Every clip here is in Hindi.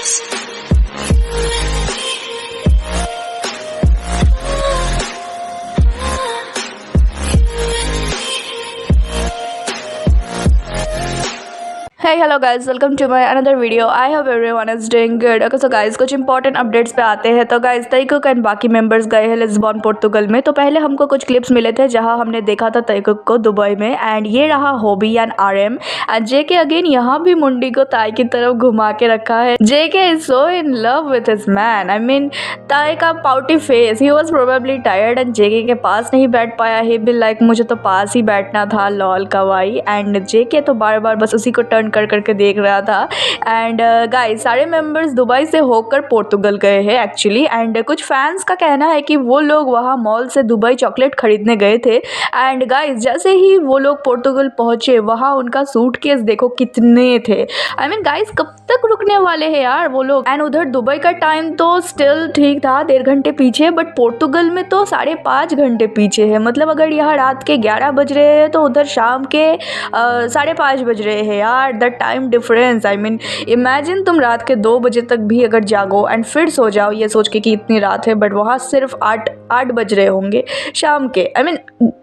Hey hello guys, welcome to my another video. I hope everyone is doing good. Okay so guys, कुछ इंपॉर्टेंट अपडेट्स पे आते हैं। तो गाइज ताइकुक एंड बाकी मेंबर्स गए हैं लिस्बन पोर्तुगल में। तो पहले हमको कुछ क्लिप्स मिले थे जहां हमने देखा था ताइकुक को दुबई में, एंड ये रहा hobby and RM and JK again यहाँ भी मुंडी को ताई की तरफ घुमा के रखा है। JK is so in love with his man. I mean Tae का pouty face, he was probably tired and JK के पास नहीं बैठ पाया। ही भी लाइक मुझे तो पास ही बैठना था, लॉल कवाई। एंड जेके तो बार बार बस उसी को टर्न कर करके देख रहा था। एंड गाइस सारे मेंबर्स दुबई से होकर पोर्तुगल गए हैं एक्चुअली। एंड कुछ फैंस का कहना है कि वो लोग वहाँ मॉल से दुबई चॉकलेट खरीदने गए थे। एंड गाइस जैसे ही वो लोग पोर्तुगल पहुंचे वहाँ उनका सूटकेस देखो कितने थे। आई मीन गाइस कब तक रुकने वाले हैं यार वो लोग। एंड उधर दुबई का टाइम तो स्टिल ठीक था, 1.5 घंटे पीछे, बट पोर्तुगल में तो 5.5 घंटे पीछे है। मतलब अगर यहाँ रात के 11 बज रहे हैं तो उधर शाम के 5:30 बज रहे हैं यार। The time difference, I mean imagine तुम रात के 2 बजे तक भी अगर जागो एंड फिर सो जाओ ये सोच के कि इतनी रात है, बट वहाँ सिर्फ 8 बज रहे होंगे शाम के। I mean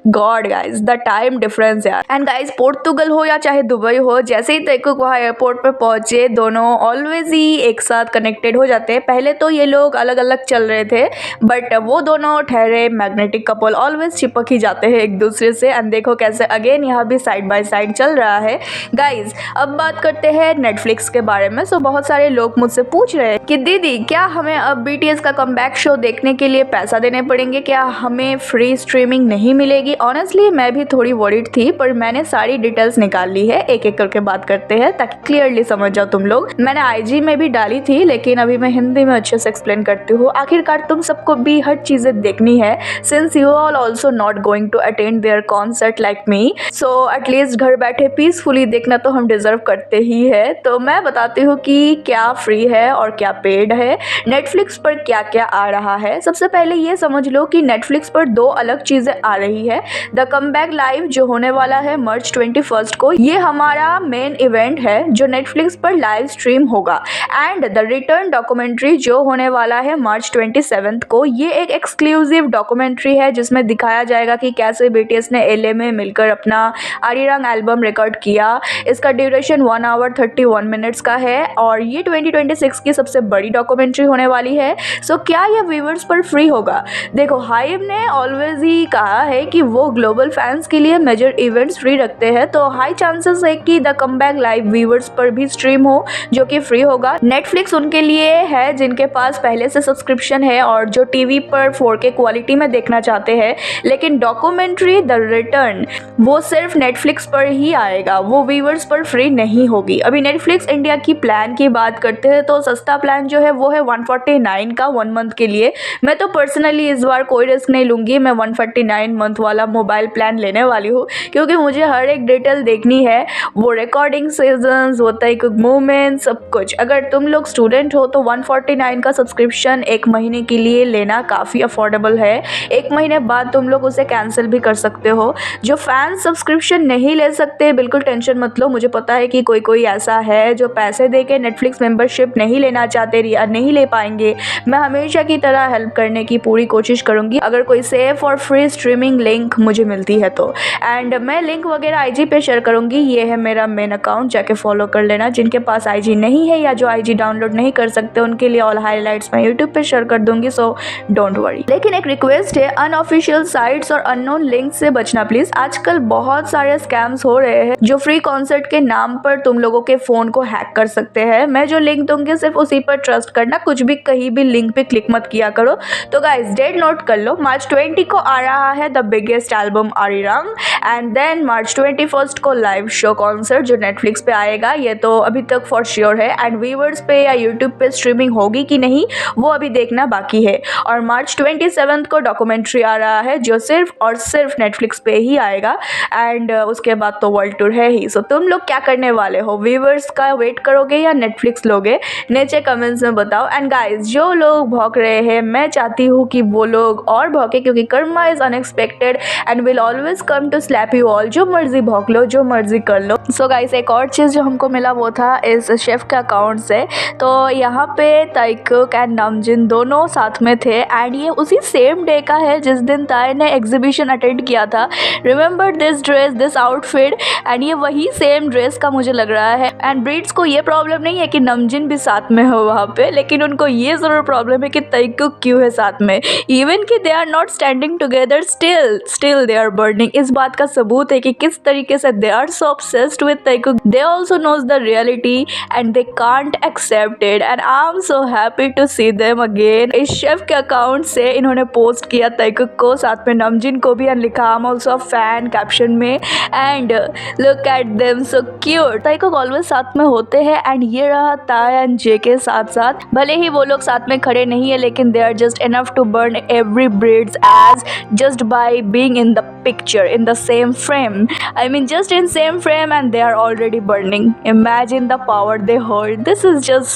God guys, the time difference यार। एंड गाइज पोर्तुगल हो या चाहे दुबई हो, जैसे ही ताइकुक वहाँ एयरपोर्ट पे पहुंचे दोनों ऑलवेज ही एक साथ कनेक्टेड हो जाते हैं। पहले तो ये लोग अलग अलग चल रहे थे, बट वो दोनों ठहरे मैग्नेटिक कपल, ऑलवेज चिपक ही जाते हैं एक दूसरे से। एंड देखो कैसे अगेन यहाँ भी साइड बाय साइड चल रहा है। गाइज अब बात करते हैं नेटफ्लिक्स के बारे में। सो बहुत सारे लोग मुझसे पूछ रहे हैं कि दीदी क्या हमें अब बीटीएस का कमबैक शो देखने के लिए पैसा देने पड़ेंगे, क्या हमें फ्री स्ट्रीमिंग नहीं मिलेगी। ऑनेस्टली मैं भी थोड़ी वरीड थी, पर मैंने सारी डिटेल्स निकाल ली है। एक एक करके बात करते हैं ताकि क्लियरली समझ जाओ तुम लोग। मैंने आईजी में भी डाली थी, लेकिन अभी मैं हिंदी में अच्छे से एक्सप्लेन करती हूँ। आखिरकार तुम सबको भी हर चीजें देखनी है, since you all also not going to attend their concert like me. So at least घर बैठे पीसफुली देखना तो हम डिजर्व करते ही है। तो मैं बताती हूँ कि क्या फ्री है और क्या पेड है, नेटफ्लिक्स पर क्या क्या आ रहा है। सबसे पहले ये समझ लो कि नेटफ्लिक्स पर 2 अलग चीजें आ रही है। द कमबैक लाइव जो होने वाला है मार्च 21 को, ये हमारा मेन इवेंट है जो नेटफ्लिक्स पर लाइव स्ट्रीम होगा। एंड द रिटर्न डॉक्यूमेंट्री जो होने वाला है मार्च 27 को, ये एक एक्सक्लूसिव डॉक्यूमेंट्री है जिसमें दिखाया जाएगा कि कैसे बीटीएस ने एलए में मिलकर अपना आरिरंग एल्बम रिकॉर्ड किया। इसका ड्यूरेशन 1 आवर 31 मिनट्स का है और ये 2026 की सबसे बड़ी डॉक्यूमेंट्री होने वाली है। सो क्या ये व्यूअर्स पर फ्री होगा? देखो हाइब ने ऑलवेज ही कहा है कि वो ग्लोबल फैंस के लिए मेजर इवेंट्स फ्री रखते हैं, तो हाई चांसेस है कि द कमबैक लाइव व्यूअर्स पर भी स्ट्रीम हो जो कि फ्री होगा। नेटफ्लिक्स उनके लिए है जिनके पास पहले से सब्सक्रिप्शन है और जो टीवी पर 4K क्वालिटी में देखना चाहते हैं। लेकिन डॉक्यूमेंट्री द रिटर्न वो सिर्फ नेटफ्लिक्स पर ही आएगा, वो व्यूअर्स पर फ्री नहीं होगी। अभी नेटफ्लिक्स इंडिया की प्लान की बात करते हैं तो सस्ता प्लान जो है वो है 149 का 1 मंथ के लिए। मैं तो पर्सनली इस बार कोई रिस्क नहीं लूंगी, मैं 149 मंथ वाला मोबाइल प्लान लेने वाली हूँ, क्योंकि मुझे हर एक डिटेल देखनी है, वो रिकॉर्डिंग सेशंस, वो ताइकुक मूवमेंट, सब कुछ। अगर तुम लोग स्टूडेंट हो तो 149 का सब्सक्रिप्शन 1 महीने के लिए लेना काफ़ी अफोर्डेबल है। 1 महीने बाद तुम लोग उसे कैंसिल भी कर सकते हो। जो फैंस सब्सक्रिप्शन नहीं ले सकते बिल्कुल टेंशन मत लो, मुझे पता है कि कोई ऐसा है जो पैसे दे के नेटफ्लिक्स मेंबरशिप नहीं लेना चाहते या नहीं ले पाएंगे। मैं हमेशा की तरह हेल्प करने की पूरी कोशिश करूँगी अगर कोई सेफ और फ्री स्ट्रीमिंग लिंक मुझे मिलती है तो। एंड मैं लिंक वगैरह आईजी पे शेयर करूँगी। ये है मेरा मेन अकाउंट, जाके फॉलो कर लेना। जिनके पास आईजी नहीं है या जो आईजी डाउनलोड नहीं कर सकते उनके लिए ऑल हाईलाइट्स मैं यूट्यूब पे शेयर कर दूंगी, सो डोंट वरी। लेकिन एक रिक्वेस्ट है, अनऑफिशियल साइट्स और अननोन लिंक से बचना प्लीज। आजकल बहुत सारे स्कैम्स हो रहे हैं जो फ्री कॉन्सर्ट के नाम पर तुम लोगों के फोन को हैक कर सकते हैं। मैं जो लिंक दूंगी सिर्फ उसी पर ट्रस्ट करना, कुछ भी कहीं भी लिंक पे क्लिक मत किया करो। तो गाइस डेट नोट कर लो, मार्च 20 को आ रहा है the biggest album Arirang, and then March 21 को लाइव शो कॉन्सर्ट जो नेटफ्लिक्स पे आएगा। ये तो अभी तक फॉर श्योर है। एंड व्यूअर्स पे या यूट्यूब पे स्ट्रीमिंग होगी कि नहीं वो अभी देखना बाकी है। और मार्च 27 को डॉक्यूमेंट्री आ रहा है जो सिर्फ और सिर्फ नेटफ्लिक्स पे ही आएगा। एंड उसके बाद तो वर्ल्ड टूर है ही। सो तुम लोग क्या करने करने वाले हो? व्यूवर्स का वेट करोगे या नेटफ्लिक्स लोगे? नीचे कमेंट्स में बताओ। एंड गाइस, जो लोग भौंक रहे हैं, मैं चाहती हूँ कि वो लोग और भौंके, क्योंकि karma is unexpected and will always come to slap you all. जो मर्जी भौंक लो, जो मर्जी कर लो। सो गाइस, एक और चीज़ जो हमको मिला वो था इस शेफ के अकाउंट से। तो यहाँ पे ताइकुक एंड नमजिन दोनों साथ में थे एंड ये उसी सेम डे का है जिस दिन ताई ने एग्जीबिशन अटेंड किया था। Remember this dress, this outfit, and ये वही सेम ड्रेस का मुझे लग रहा है। एंड ब्रीड्स को ये प्रॉब्लम नहीं है कि नमजिन भी साथ में हो वहाँ पे, लेकिन उनको ये ज़रूर प्रॉब्लम है कि ताइकुक क्यों है साथ में। इवन कि they are not standing together, still they are burning. इस बात का सबूत है कि किस तरीके से they are so obsessed with Taekook. They also knows the reality and they can't accept it, and I am so happy to see them again. इस शेफ के अकाउंट से इन्होंने पोस्ट किया ताइकुक को, साथ में नमजिन को भी, एंड लिखा I am also fan caption में। And look at them, so cute. Taekook always साथ में होते हैं एंड ये रहा ताई एंड जे के साथ साथ। भले ही वो लोग साथ में खड़े नहीं है, लेकिन they are just enough to burn every breeds as just by being in the picture, in the same frame. I mean just in same frame and they are already burning. Imagine the power they hold. This is just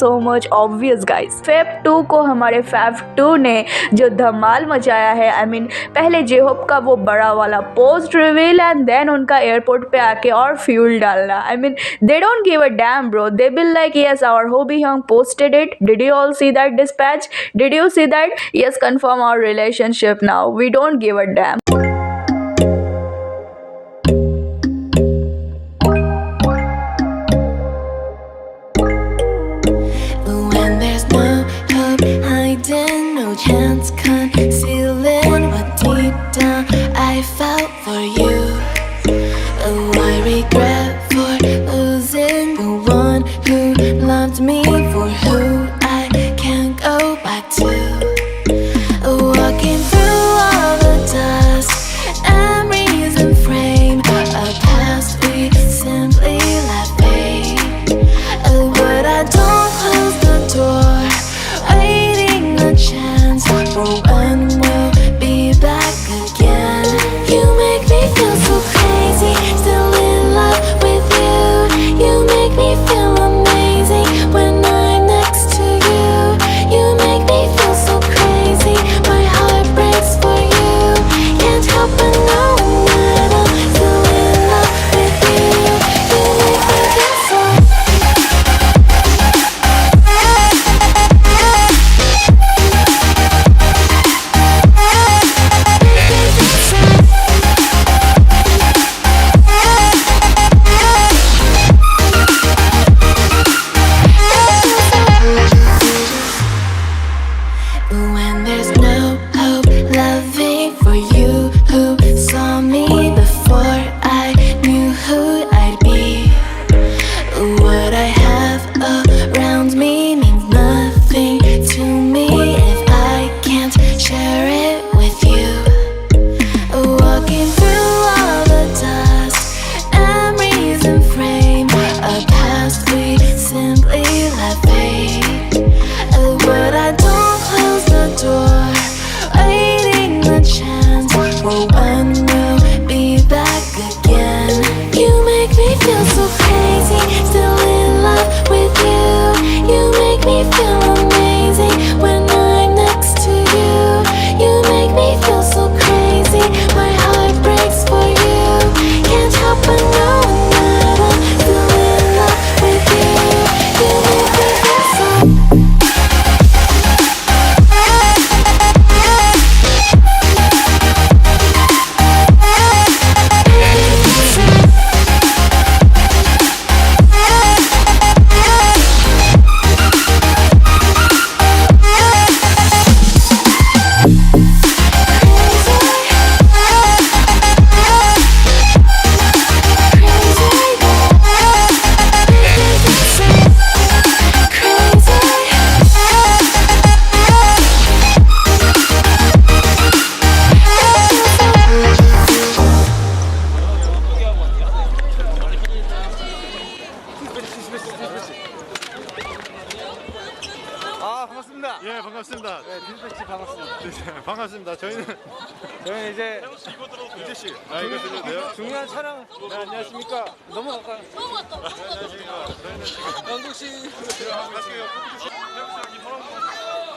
so much obvious guys. Feb 2 को हमारे Feb 2 ने जो धमाल मचाया है, I mean पहले जेहोप का वो बड़ा वाला पोस्ट रिवील एंड देन उनका एयरपोर्ट पे आके और फ्यूल डालना। I mean they don't give a damn bro. They be like yes our Hobie Young posted it. Did you all see that dispatch? Did you see that? Yes, confirm our relationship now. We don't give a damn. No chance concealing what deep down I felt for you. Oh, I regret for losing the one who loved me, for who I can't go back to. Walking through all the dust, memories and frame, a past we simply let fade. Oh, but I don't close the door, waiting a chance for when we'll be back again. You make me feel so crazy, still in love with you. You make me feel amazing when I'm next 반갑습니다. 예, 반갑습니다. 네, 빈스터치 반갑습니다. 네, 반갑습니다. 저희는 저희는 이제 이재 씨. 아, 이거 들려도요? 중요한 촬영. 네, 안녕하십니까. 너무 가까워. 안녕하십니까. 저희는 지금 영국 씨.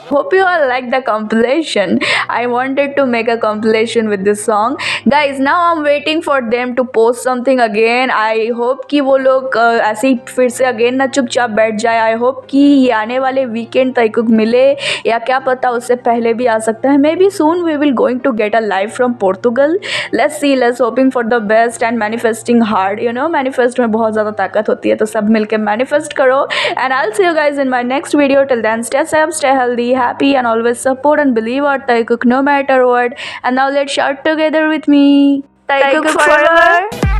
Hope you all like the compilation. I wanted to make a compilation with this song. Guys, now I'm waiting for them to post something again. I hope कि वो लोग ऐसे ही फिर से अगेन ना चुपचाप बैठ जाए. I hope कि ये आने वाले वीकेंड ताइकुक मिले या क्या पता उससे पहले भी आ सकता है. Maybe soon we will going to get a live from Portugal. Let's see. Let's hoping for the best and manifesting hard. You know, manifest में बहुत ज़्यादा ताकत होती है तो सब मिलके manifest करो. And I'll see you guys in my next video. Till then, stay safe, stay healthy, happy, and always support and believe our Taikuk no matter what. And now let's shout together with me. Taikuk forever.